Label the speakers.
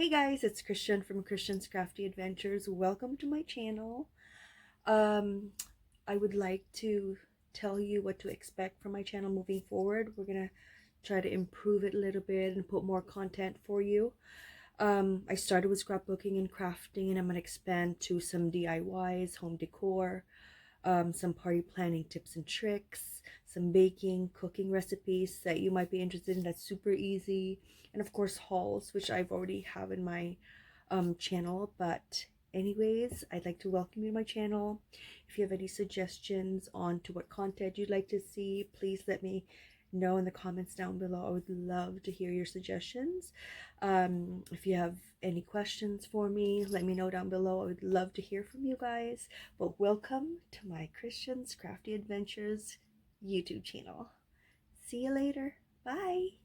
Speaker 1: Hey guys, it's Christian from Christian's Crafty Adventures. Welcome to my channel. Um, I would like to tell you what to expect from my channel moving forward. We're gonna try to improve it a little bit and put more content for you. I started with scrapbooking and crafting, and I'm gonna expand to some DIYs, home decor, some party planning tips and tricks, some baking, cooking recipes that you might be interested in that's super easy, and of course hauls, which I've already have in my channel. But anyways, I'd like to welcome you to my channel. If you have any suggestions on to what content you'd like to see, please let me know in the comments down below. I would love to hear your suggestions. If you have any questions for me, let me know down below. I would love to hear from you guys. But welcome to my Christian's Crafty Adventures YouTube channel. See you later. Bye.